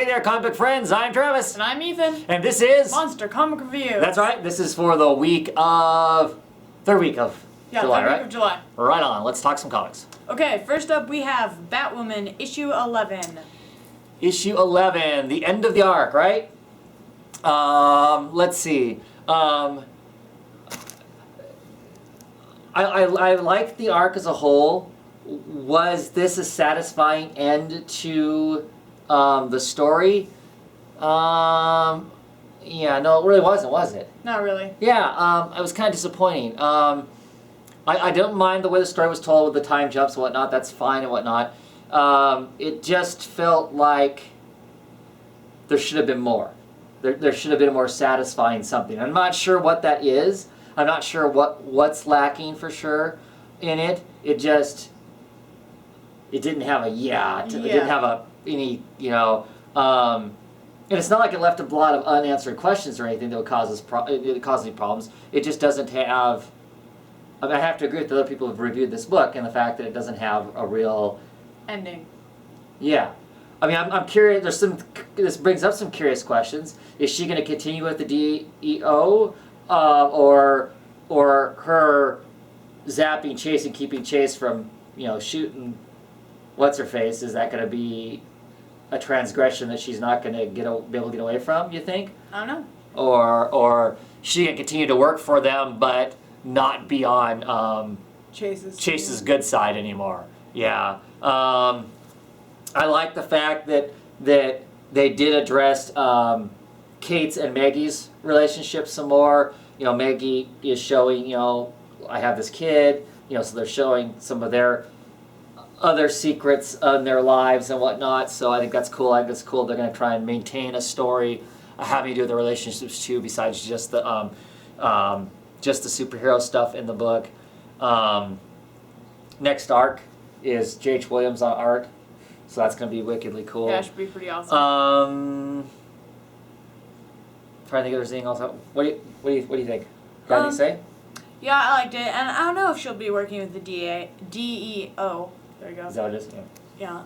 Hey there, comic book friends. I'm Travis. And I'm Ethan. And this is... Monster Comic Review. That's right. This is for the week of... third week of July, third right? week of July. Right on. Let's talk some comics. Okay, first up we have Batwoman, issue 11. Issue 11. The end of the arc, right? Let's see. I like the arc as a whole. Was this a satisfying end to the story? Yeah, no, it really wasn't, was it? Not really. Yeah, it was kind of disappointing. I don't mind the way the story was told with the time jumps and whatnot. That's fine and whatnot. It just felt like there should have been more. There should have been a more satisfying something. I'm not sure what that is. I'm not sure what's lacking for sure in it. It didn't have a it didn't have any, and it's not like it left a lot of unanswered questions or anything that would cause any problems. It just doesn't have. I mean, I have to agree with the other people who've reviewed this book and the fact that it doesn't have a real ending. Yeah, I mean, I'm curious. This brings up some curious questions. Is she going to continue with the DEO, or her zapping, chasing, keeping chase from shooting? What's her face? Is that going to be a transgression that she's not going to be able to get away from? You think? I don't know. Or she going to continue to work for them, but not be on Chase's good side anymore? Yeah. I like the fact that they did address Kate's and Maggie's relationship some more. Maggie is showing, I have this kid, so they're showing some of their other secrets in their lives and whatnot. So I think that's cool. I think it's cool they're going to try and maintain a story having to do with the relationships too, besides just the superhero stuff in the book. Next arc is J.H. Williams on art, so that's going to be wickedly cool. Yeah, it should be pretty awesome. Trying to think if there's anything else. What do you think? Got anything to say? Yeah, I liked it, and I don't know if she'll be working with the DEO. There you go. Is that what it is? Yeah.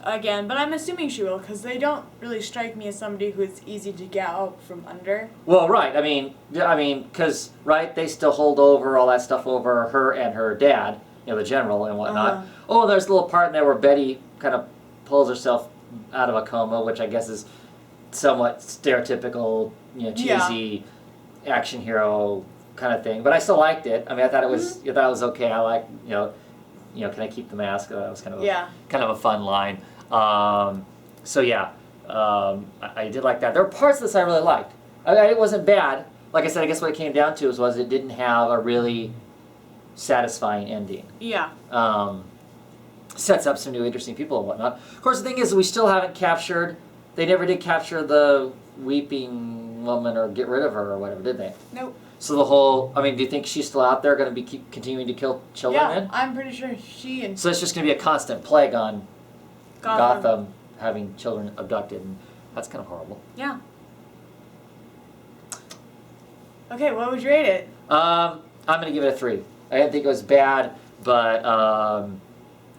Again, but I'm assuming she will, because they don't really strike me as somebody who is easy to get out from under. Well, right. I mean, because they still hold over all that stuff over her and her dad, the general and whatnot. Oh, there's a little part in there where Betty kind of pulls herself out of a coma, which I guess is somewhat stereotypical, cheesy action hero kind of thing. But I still liked it. I mean, I thought it was okay. I like, can I keep the mask? That was kind of a fun line. So yeah, I did like that. There were parts of this I really liked. It wasn't bad. Like I said, I guess what it came down to was it didn't have a really satisfying ending. Yeah. Sets up some new interesting people and whatnot. Of course, the thing is, we still haven't captured. They never did capture the weeping woman or get rid of her or whatever, did they? Nope. So the whole, do you think she's still out there going to be continuing to kill children? Yeah, then? I'm pretty sure she and... So it's just going to be a constant plague on Gotham having children abducted, and that's kind of horrible. Yeah. Okay, what would you rate it? I'm going to give it a 3. I didn't think it was bad, but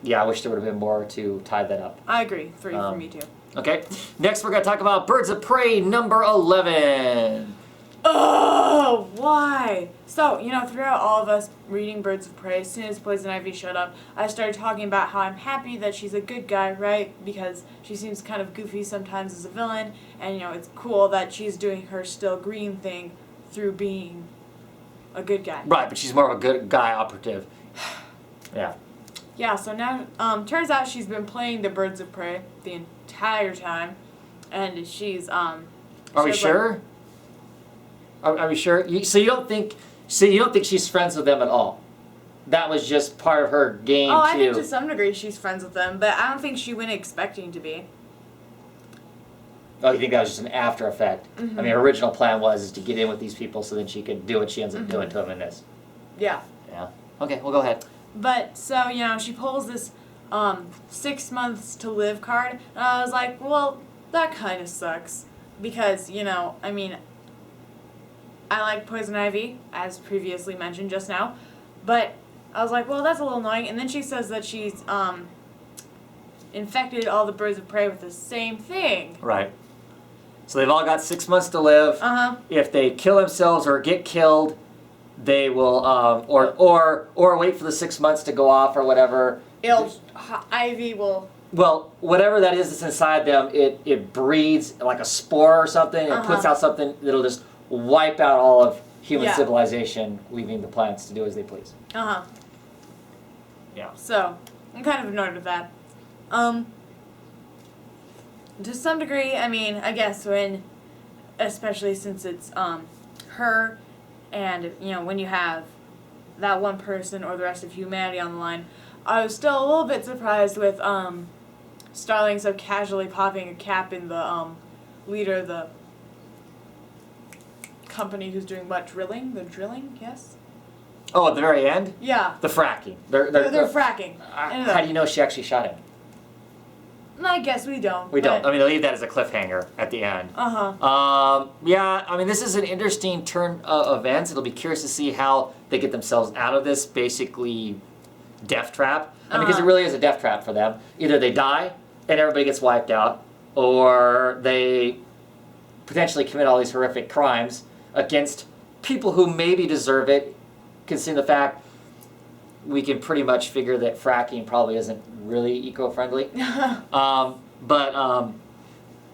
yeah, I wish there would have been more to tie that up. I agree. 3 for me too. Okay. Next, we're going to talk about Birds of Prey number 11. Oh, why? So, throughout all of us reading Birds of Prey, as soon as Poison Ivy showed up, I started talking about how I'm happy that she's a good guy, right? Because she seems kind of goofy sometimes as a villain, and, it's cool that she's doing her still green thing through being a good guy. Right, but she's more of a good guy operative. Yeah. Yeah, so now, turns out she's been playing the Birds of Prey the entire time, and she's, Are we sure? Are we sure? So you don't think she's friends with them at all? That was just part of her game, I think to some degree she's friends with them, but I don't think she went expecting to be. Oh, you think that was just an after effect? Mm-hmm. I mean, her original plan was to get in with these people so then she could do what she ends up doing to them in this. Yeah. Yeah. Okay, we'll go ahead. But, so, she pulls this 6 months to live card, and I was like, well, that kind of sucks. Because, I like Poison Ivy, as previously mentioned just now, but I was like, well, that's a little annoying. And then she says that she's infected all the birds of prey with the same thing. Right. So they've all got 6 months to live. If they kill themselves or get killed, they will, or wait for the 6 months to go off or whatever. Ivy will. Well, whatever that is that's inside them, it breeds like a spore or something, and puts out something that'll just wipe out all of human civilization, leaving the planets to do as they please. Yeah. So, I'm kind of annoyed with that. To some degree, I mean, I guess especially since it's her, and when you have that one person or the rest of humanity on the line, I was still a little bit surprised with Starling so casually popping a cap in the leader of the company who's doing what, drilling? The drilling, yes? Oh, at the very end? Yeah. The fracking. They're fracking. How do you know she actually shot him? I guess we don't. We don't. I mean, they leave that as a cliffhanger at the end. Yeah, I mean, this is an interesting turn of events. It'll be curious to see how they get themselves out of this, basically, death trap. I mean, because it really is a death trap for them. Either they die and everybody gets wiped out, or they potentially commit all these horrific crimes against people who maybe deserve it, considering the fact we can pretty much figure that fracking probably isn't really eco-friendly.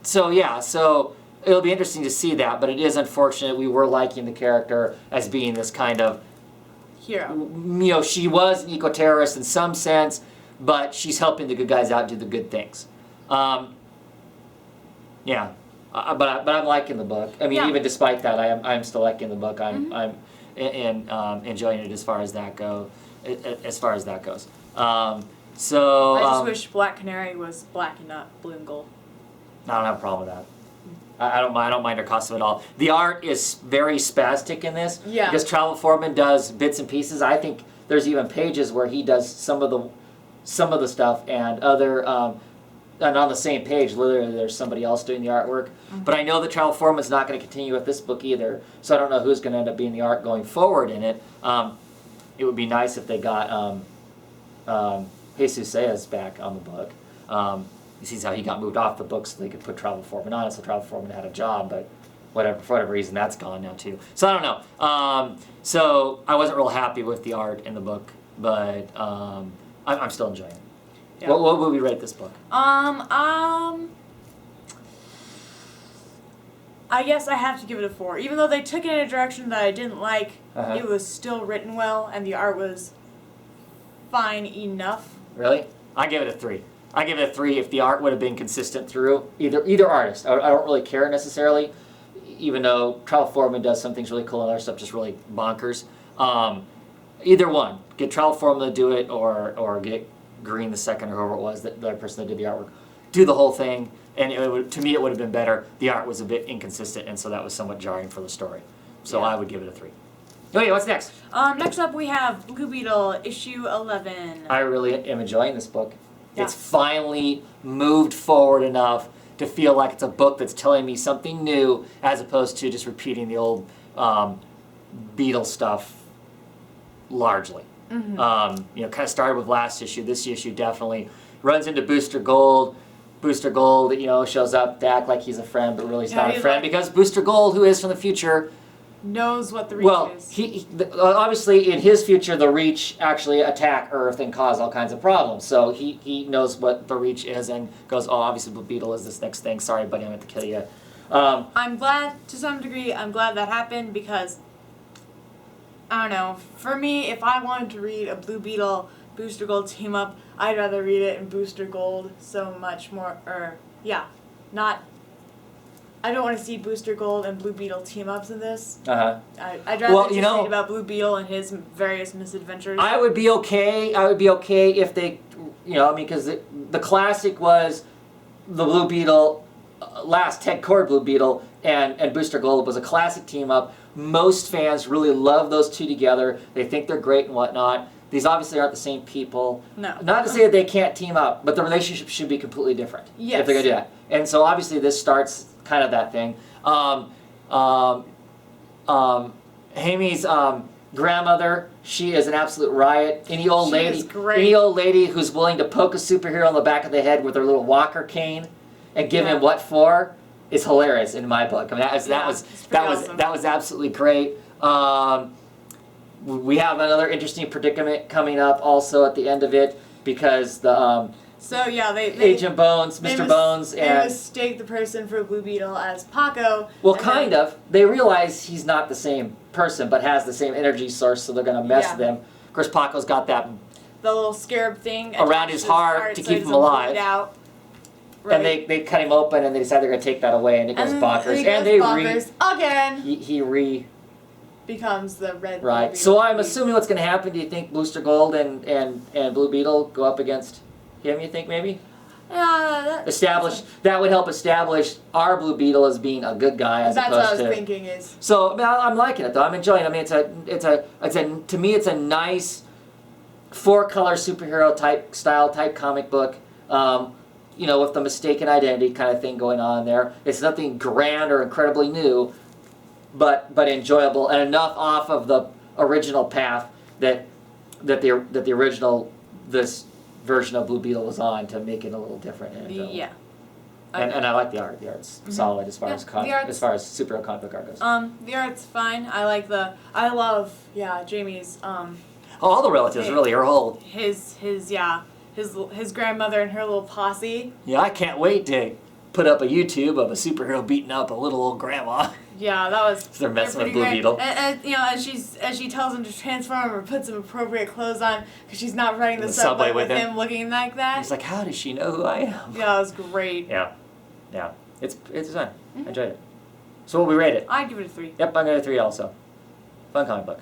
So it'll be interesting to see that, but it is unfortunate. We were liking the character as being this kind of hero. She was an eco-terrorist in some sense, but she's helping the good guys out do the good things. But I'm liking the book. I mean, even despite that, I'm still liking the book. I'm enjoying it as far as that goes. I just wish Black Canary was black and not blue and gold. I don't have a problem with that. I don't mind her costume at all. The art is very spastic in this. Yeah. Because Travel Foreman does bits and pieces. I think there's even pages where he does some of the stuff and other. And on the same page, literally, there's somebody else doing the artwork. But I know that Travel Foreman's not going to continue with this book either, so I don't know who's going to end up being the art going forward in it. It would be nice if they got Jesus Sayas back on the book. He sees how he got moved off the book so they could put Travel Foreman on it, so Travel Foreman had a job, but for whatever reason, that's gone now too. So I don't know. So I wasn't real happy with the art in the book, but I'm still enjoying it. Yeah. What would we rate this book? I guess I have to give it a 4. Even though they took it in a direction that I didn't like, it was still written well, and the art was fine enough. Really? I give it a 3. I give it a 3 if the art would have been consistent through either artist. I don't really care necessarily, even though Travel Foreman does some things really cool and other stuff just really bonkers. Either one. Get Travel Foreman to do it, or get Green the second, or whoever it was, the other person that did the artwork. Do the whole thing, and to me it would have been better. The art was a bit inconsistent, and so that was somewhat jarring for the story. So I would give it a 3. Okay, what's next? Next up we have Blue Beetle, issue 11. I really am enjoying this book. Yeah. It's finally moved forward enough to feel like it's a book that's telling me something new, as opposed to just repeating the old Beetle stuff largely. Kind of started with last issue. This issue definitely runs into Booster Gold. Booster Gold, shows up to act like he's a friend, but really he's not a friend, because Booster Gold, who is from the future, knows what the Reach is. He obviously in his future the Reach actually attack Earth and cause all kinds of problems. So he knows what the Reach is and goes, oh, obviously Blue Beetle is this next thing. Sorry, buddy, I'm going to kill you. I'm glad, to some degree, that happened, because I don't know. For me, if I wanted to read a Blue Beetle Booster Gold team up, I'd rather read it in Booster Gold so much more. I don't want to see Booster Gold and Blue Beetle team ups in this. I'd rather just read about Blue Beetle and his various misadventures. I would be okay if they, because the classic was the Blue Beetle, last Ted Cord Blue Beetle and Booster Gold was a classic team up. Most fans really love those two together. They think they're great and whatnot. These obviously aren't the same people. No. Not to say that they can't team up, but the relationship should be completely different. Yes. If they're going to do that. And so obviously this starts kind of that thing. Amy's, grandmother, she is an absolute riot. Any old She lady, is great. any old lady who's willing to poke a superhero in the back of the head with her little walker cane and give him what for is hilarious in my book. I mean, that was absolutely great. We have another interesting predicament coming up also at the end of it because the so yeah, they Agent Bones, Mr. Bones, they and mistake the person for Blue Beetle as Paco. well, kind of. They realize he's not the same person, but has the same energy source, so they're gonna mess with him. Of course, Paco's got that the little scarab thing around his heart to keep him alive. Out. Right. And they cut him open, and they decide they're gonna take that away, and it goes bonkers. And they again. He becomes the red. Right. Blue So I'm assuming what's gonna happen. Do you think Booster Gold and Blue Beetle go up against him? You think maybe? That would help establish our Blue Beetle as being a good guy as that's opposed what I was to. thinking is. So I mean, I'm liking it though. I'm enjoying it. I mean, to me it's a nice 4-color superhero type comic book. You know, with the mistaken identity kind of thing going on there. It's nothing grand or incredibly new, but enjoyable and enough off of the original path that the original this version of Blue Beetle was on to make it a little different and enjoyable. Yeah. And I like the art. The art's solid as far as superhero comic book art goes. The art's fine. I love Jamie's all the relatives really. Her whole his grandmother and her little posse. Yeah, I can't wait to put up a YouTube of a superhero beating up a little old grandma. Yeah, that was. So they're messing with Blue Beetle. And you know, as she tells him to transform or put some appropriate clothes on because she's not riding the subway with him looking like that. He's like, how does she know who I am? Yeah, it was great. Yeah, it's fun. I enjoyed it. So what we rate it? I'd give it a 3. Yep, I'm gonna 3 also. Fun comic book.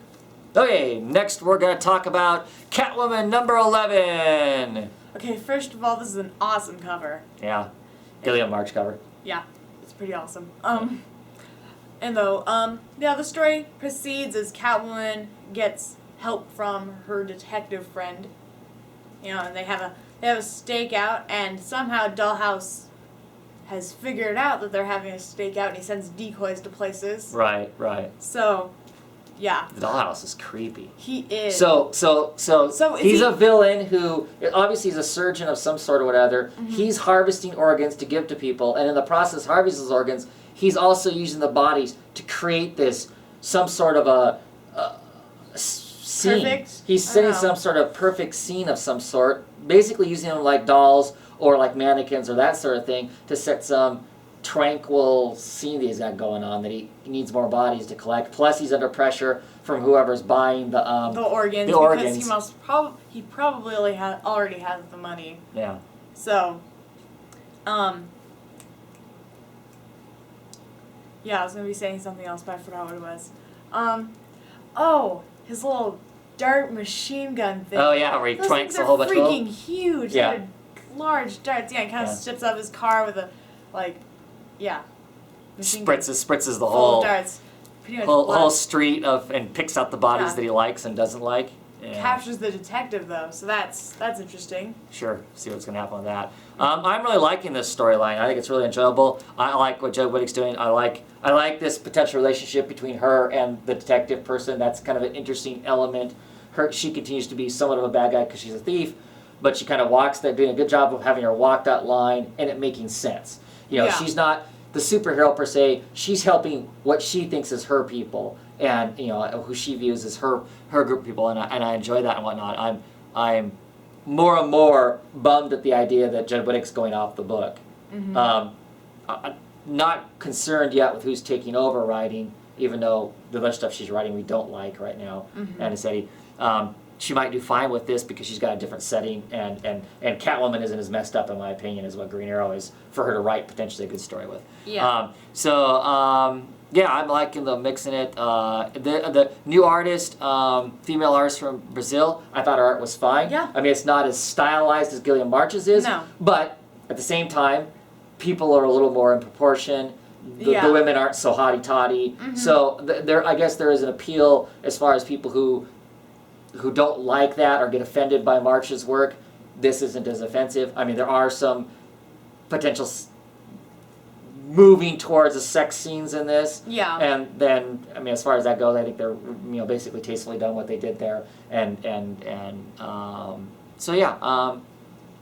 Okay, next we're gonna talk about Catwoman number 11. Okay, first of all, this is an awesome cover. Yeah, Gilliam March cover. Yeah, it's pretty awesome. The story proceeds as Catwoman gets help from her detective friend. You know, and they have a stakeout, and somehow Dollhouse has figured out that they're having a stakeout, and he sends decoys to places. Right. So, yeah. The Dollhouse is creepy. He is. So he's a villain who obviously is a surgeon of some sort or whatever. He's harvesting organs to give to people, and in the process of harvesting those organs, he's also using the bodies to create some sort of a scene. Perfect? He's setting some sort of perfect scene of some sort, basically using them like dolls or like mannequins or that sort of thing to set some tranquil scene that he's got going on that he needs more bodies to collect. Plus, he's under pressure from whoever's buying the organs. The organs. Because he probably already has the money. Yeah. So, yeah, I was gonna be saying something else, but I forgot what it was. His little dart machine gun thing. Oh yeah, where he twanks a whole bunch of them. Freaking huge. Yeah. They're large darts. Yeah, he kind of steps out of his car with a, machine gun. Spritzes the Full of darts. Pretty much whole street and picks out the bodies that he likes and doesn't like. Yeah. Captures the detective though, so that's interesting. Sure, see what's going to happen with that. I'm really liking this storyline. I think it's really enjoyable. I like what Joe Whittake's doing. I like this potential relationship between her and the detective person. That's kind of an interesting element. She continues to be somewhat of a bad guy because she's a thief, but she kind of walks that, doing a good job of having her walk that line and it making sense. You know, she's not the superhero per se. She's helping what she thinks is her people, and you know who she views as her group of people, and I enjoy that and whatnot. I'm more and more bummed at the idea that Judd Whittake's going off the book. I'm not concerned yet with who's taking over writing, even though the other stuff she's writing we don't like right now. And it's Eddie. She might do fine with this because she's got a different setting, and Catwoman isn't as messed up in my opinion as what Green Arrow is for her to write potentially a good story with. Yeah. Yeah, I'm liking the mixing it. The new artist, female artist from Brazil, I thought her art was fine. Yeah. I mean, it's not as stylized as Gilliam March's is. No. But at the same time, people are a little more in proportion. The women aren't so hotty-totty. So I guess there is an appeal as far as people who don't like that or get offended by March's work. This isn't as offensive. I mean, there are some potential moving towards the sex scenes in this. Yeah. And then, I mean, as far as that goes, I think they're, basically tastefully done what they did there. So yeah,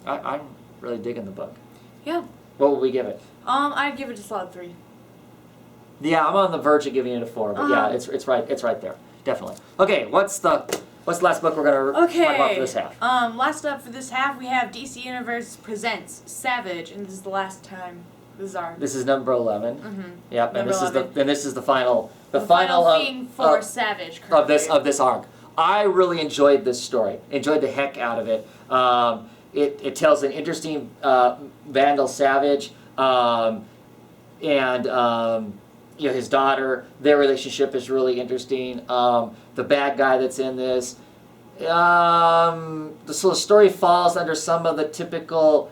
I'm really digging the book. Yeah. What would we give it? I'd give it a solid 3. Yeah, I'm on the verge of giving it a 4, but yeah, it's right there, definitely. Okay, what's the last book we're gonna talk about for this half? Last up for this half, we have DC Universe presents Savage, and this is the last time. This is number 11. Mm-hmm. Yep, and this is the final thing for Savage of this arc. I really enjoyed this story. Enjoyed the heck out of it. It tells an interesting Vandal Savage and his daughter. Their relationship is really interesting. The bad guy that's in this. So the story falls under some of the typical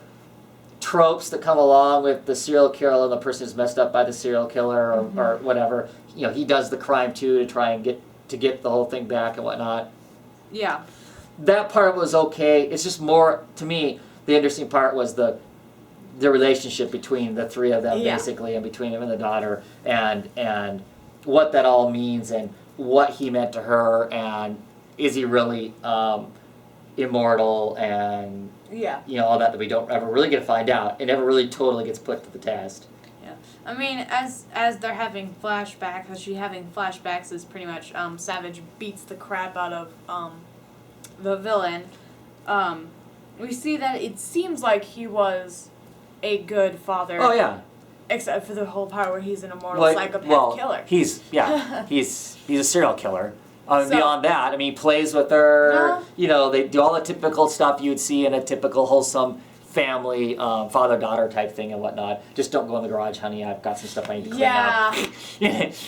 tropes that come along with the serial killer and the person who's messed up by the serial killer or whatever. He does the crime too to try and get the whole thing back and whatnot. Yeah. That part was okay. It's just more, to me, the interesting part was the relationship between the three of them, basically, and between him and the daughter, and what that all means, and what he meant to her, and is he really immortal, and all that we don't ever really get to find out. It never really totally gets put to the test. Yeah. I mean, as they're having flashbacks, as she's having flashbacks, is pretty much Savage beats the crap out of the villain. We see that it seems like he was a good father. Oh yeah. Except for the whole part where he's an immortal psychopath killer. He's a serial killer. Beyond that, I mean, he plays with her. They do all the typical stuff you'd see in a typical wholesome family, father-daughter type thing and whatnot. Just don't go in the garage, honey. I've got some stuff I need to clean up.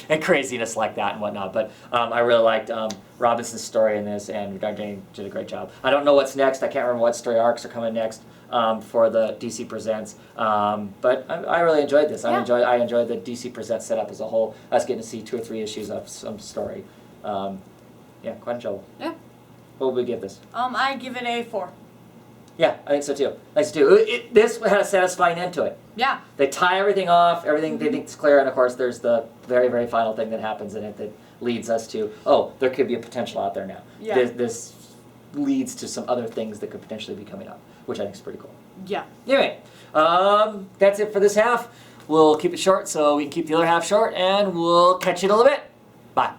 And craziness like that and whatnot. But I really liked Robinson's story in this, and Dardane did a great job. I don't know what's next. I can't remember what story arcs are coming next for the DC Presents. But I really enjoyed this. I enjoyed the DC Presents setup as a whole. I was getting to see 2 or 3 issues of some story. Quite enjoyable. Yeah. What would we give this? I give it a 4. Yeah, I think so too. This had a satisfying end to it. Yeah. They tie everything off, everything they think is clear, and of course there's the very, very final thing that happens in it that leads us to, there could be a potential out there now. Yeah. This leads to some other things that could potentially be coming up, which I think is pretty cool. Yeah. Anyway, that's it for this half. We'll keep it short so we can keep the other half short, and we'll catch you in a little bit. Bye.